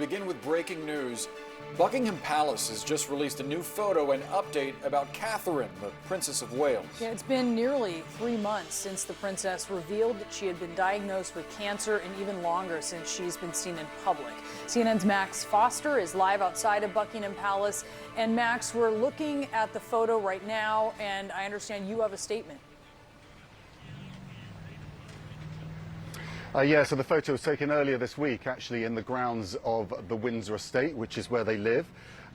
begin with breaking news. Buckingham Palace has just released a new photo and update about Catherine, the Princess of Wales. Yeah, it's been nearly 3 months since the princess revealed that she had been diagnosed with cancer, and even longer since she's been seen in public. CNN's Max Foster is live outside of Buckingham Palace. And Max, we're looking at the photo right now, and I understand you have a statement. Yeah, so the photo was taken earlier this week, actually, in the grounds of the Windsor estate, which is where they live.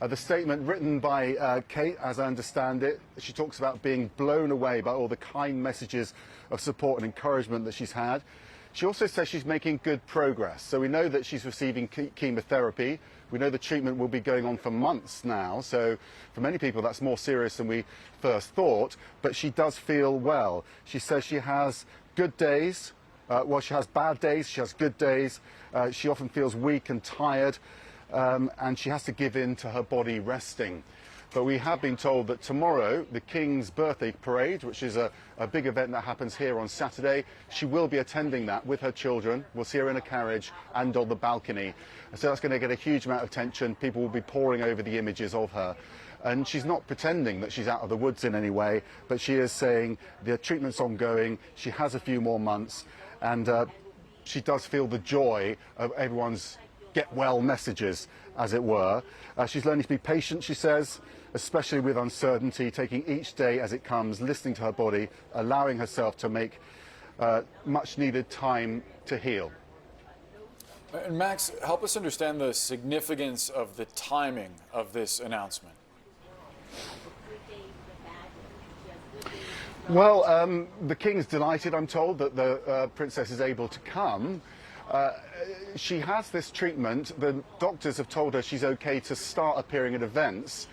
The statement written by Kate, as I understand it, she talks about being blown away by all the kind messages of support and encouragement that she's had. She also says she's making good progress. So we know that she's receiving chemotherapy. We know the treatment will be going on for months now. So for many people, that's more serious than we first thought. But she does feel well. She says she has good days. Well, she has bad days, she has good days. She often feels weak and tired, and she has to give in to her body resting. But we have been told that tomorrow, the King's birthday parade, which is a big event that happens here on Saturday, she will be attending that with her children. We'll see her in a carriage and on the balcony. So that's going to get a huge amount of attention. People will be poring over the images of her. And she's not pretending that she's out of the woods in any way, but she is saying the treatment's ongoing, she has a few more months, and she does feel the joy of everyone's get well messages, as it were. She's learning to be patient, she says, especially with uncertainty, taking each day as it comes, listening to her body, allowing herself to make much needed time to heal. And Max, help us understand the significance of the timing of this announcement. Well, the King's delighted, I'm told, that the Princess is able to come. She has this treatment. The doctors have told her she's okay to start appearing at events,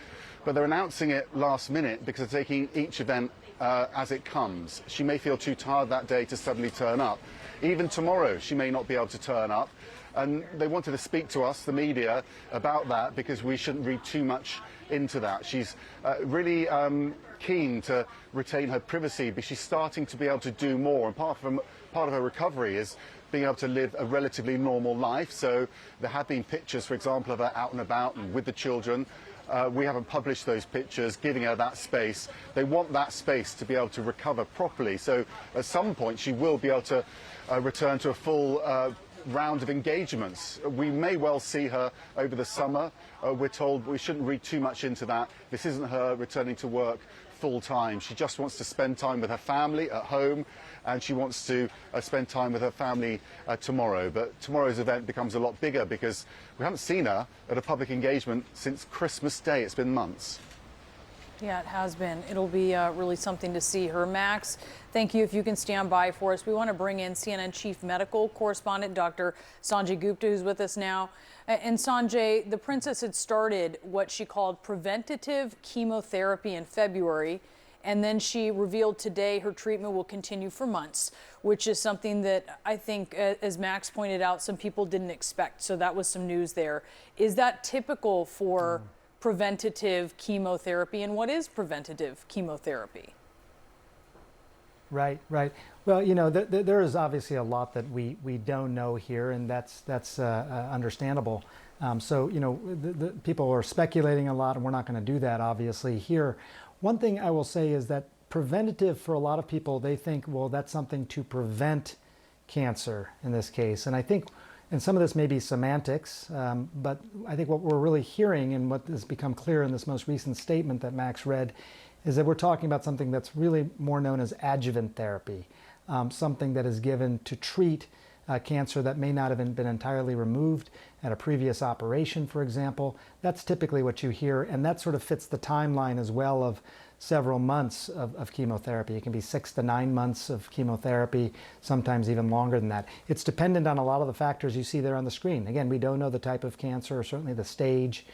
but they're announcing it last minute because they're taking each event as it comes. She may feel too tired that day to suddenly turn up. Even tomorrow, she may not be able to turn up. And they wanted to speak to us, the media, about that because we shouldn't read too much into that. She's really keen to retain her privacy, but she's starting to be able to do more. And part of her recovery is being able to live a relatively normal life. So there have been pictures, for example, of her out and about and with the children. We haven't published those pictures, giving her that space. They want that space to be able to recover properly. So at some point, she will be able to return to a full round of engagements. We may well see her over the summer. We're told we shouldn't read too much into that. This isn't her returning to work full time. She just wants to spend time with her family at home, and she wants to spend time with her family tomorrow. But tomorrow's event becomes a lot bigger because we haven't seen her at a public engagement since Christmas Day. It's been months. Yeah, it has been. It'll be really something to see her. Max, thank you. If you can stand by for us, we want to bring in CNN Chief Medical Correspondent Dr. Sanjay Gupta, who's with us now. And Sanjay, the princess had started what she called preventative chemotherapy in February, and then she revealed today her treatment will continue for months, which is something that I think, as Max pointed out, some people didn't expect. So that was some news there. Is that typical for preventative chemotherapy, and what is preventative chemotherapy? Right. Well, you know, there is obviously a lot that we don't know here, and that's understandable. So, you know, the people are speculating a lot, and we're not going to do that, obviously, here. One thing I will say is that preventative, for a lot of people, they think, well, that's something to prevent cancer in this case. And I think, and some of this may be semantics, but I think what we're really hearing and what has become clear in this most recent statement that Max read is that we're talking about something that's really more known as adjuvant therapy, something that is given to treat cancer that may not have been entirely removed at a previous operation, for example. That's typically what you hear, and that sort of fits the timeline as well of several months of chemotherapy. It can be 6 to 9 months of chemotherapy, sometimes even longer than that. It's dependent on a lot of the factors you see there on the screen. Again, we don't know the type of cancer, or certainly the stage.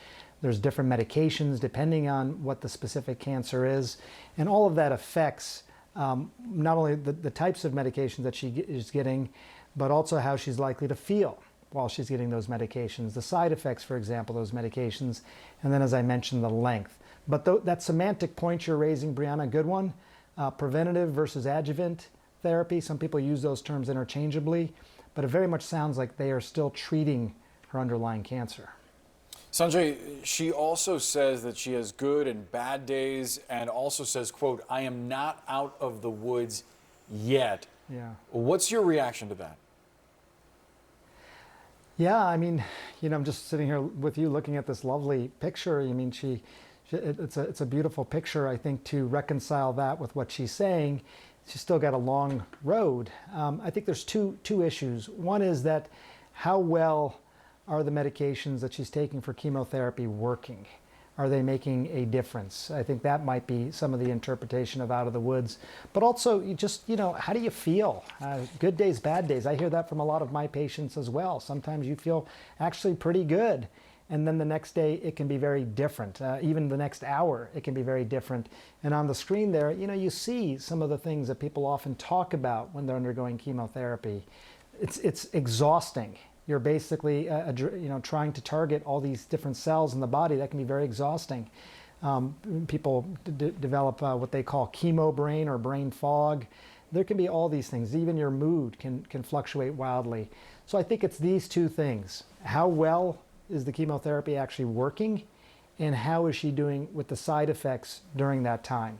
There's different medications depending on what the specific cancer is, and all of that affects not only the types of medications that she is getting, but also how she's likely to feel while she's getting those medications, the side effects, for example, those medications, and then, as I mentioned, the length. But that semantic point you're raising, Brianna, good one. Preventative versus adjuvant therapy. Some people use those terms interchangeably, but it very much sounds like they are still treating her underlying cancer. Sanjay, she also says that she has good and bad days, and also says, quote, "I am not out of the woods yet." Yeah. What's your reaction to that? Yeah, I mean, I'm just sitting here with you looking at this lovely picture. I mean, it's a beautiful picture. I think to reconcile that with what she's saying, she's still got a long road. I think there's two issues. One is that how well are the medications that she's taking for chemotherapy working? Are they making a difference? I think that might be some of the interpretation of out of the woods. But also, how do you feel? Good days, bad days. I hear that from a lot of my patients as well. Sometimes you feel actually pretty good. And then the next day, it can be very different. Even the next hour, it can be very different. And on the screen there, you see some of the things that people often talk about when they're undergoing chemotherapy. It's exhausting. You're basically trying to target all these different cells in the body. That can be very exhausting. People develop what they call chemo brain or brain fog. There can be all these things. Even your mood can fluctuate wildly. So I think it's these two things. How well is the chemotherapy actually working, and how is she doing with the side effects during that time?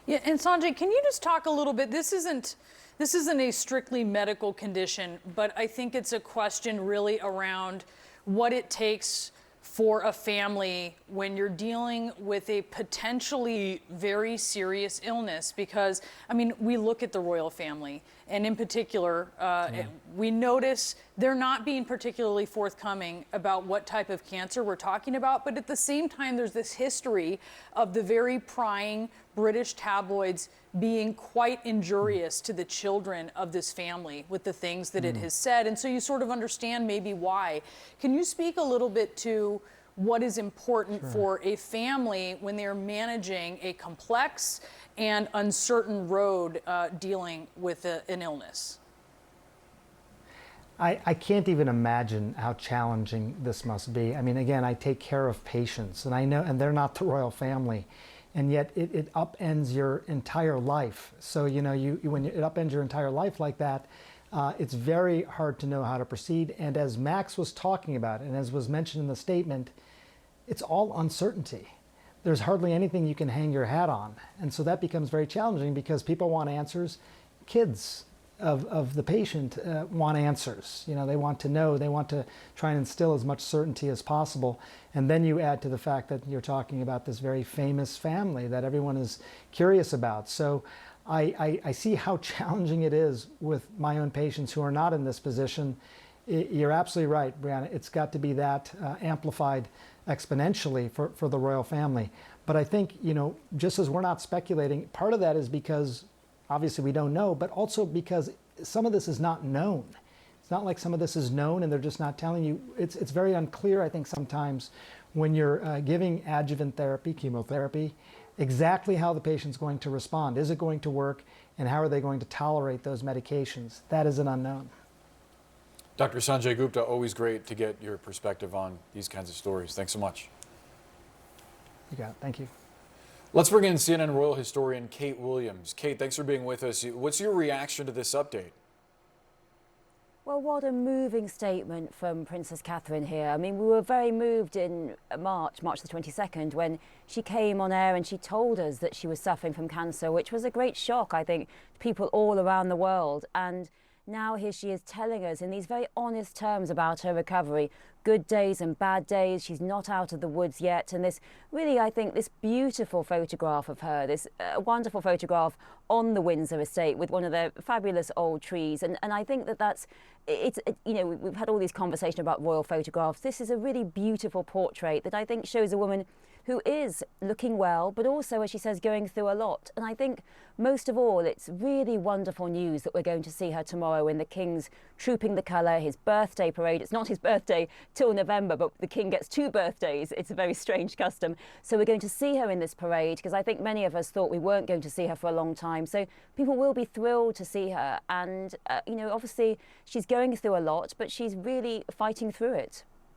Yeah, and Sanjay, can you just talk a little bit? This isn't a strictly medical condition, but I think it's a question really around what it takes for a family when you're dealing with a potentially very serious illness. Because, I mean, we look at the royal family, and in particular, we notice they're not being particularly forthcoming about what type of cancer we're talking about. But at the same time, there's this history of the very prying British tabloids being quite injurious to the children of this family with the things that it has said. And so you sort of understand maybe why. Can you speak a little bit to what is important for a family when they're managing a complex and uncertain road dealing with an illness? I can't even imagine how challenging this must be. I mean, again, I take care of patients, and I know, and they're not the royal family, and yet it upends your entire life. So when it upends your entire life like that, it's very hard to know how to proceed. And as Max was talking about, and as was mentioned in the statement, it's all uncertainty. There's hardly anything you can hang your hat on, and so that becomes very challenging because people want answers. Kids of the patient want answers. They want to know, they want to try and instill as much certainty as possible. And then you add to the fact that you're talking about this very famous family that everyone is curious about. So I see how challenging it is with my own patients who are not in this position. You're absolutely right, Brianna. It's got to be that amplified exponentially for the royal family. But I think, just as we're not speculating, part of that is because obviously we don't know, but also because some of this is not known. It's not like some of this is known and they're just not telling you. It's very unclear, I think, sometimes when you're giving adjuvant therapy, chemotherapy, exactly how the patient's going to respond. Is it going to work? And how are they going to tolerate those medications? That is an unknown. Dr. Sanjay Gupta, always great to get your perspective on these kinds of stories. Thanks so much. You got it. Thank you. Let's bring in CNN royal historian Kate Williams. Kate, thanks for being with us. What's your reaction to this update? Well, what a moving statement from Princess Catherine here. I mean, we were very moved in March the 22nd, when she came on air and she told us that she was suffering from cancer, which was a great shock, I think, to people all around the world. And now here she is telling us in these very honest terms about her recovery. Good days and bad days. She's not out of the woods yet. And this really, I think, this beautiful photograph of her, this wonderful photograph on the Windsor estate with one of the fabulous old trees. And I think we've had all these conversations about royal photographs. This is a really beautiful portrait that I think shows a woman who is looking well, but also, as she says, going through a lot. And I think most of all, it's really wonderful news that we're going to see her tomorrow in the King's Trooping the Colour, his birthday parade. It's not his birthday till November, but the King gets 2 birthdays. It's a very strange custom. So we're going to see her in this parade, because I think many of us thought we weren't going to see her for a long time. So people will be thrilled to see her. And, obviously she's going through a lot, but she's really fighting through it.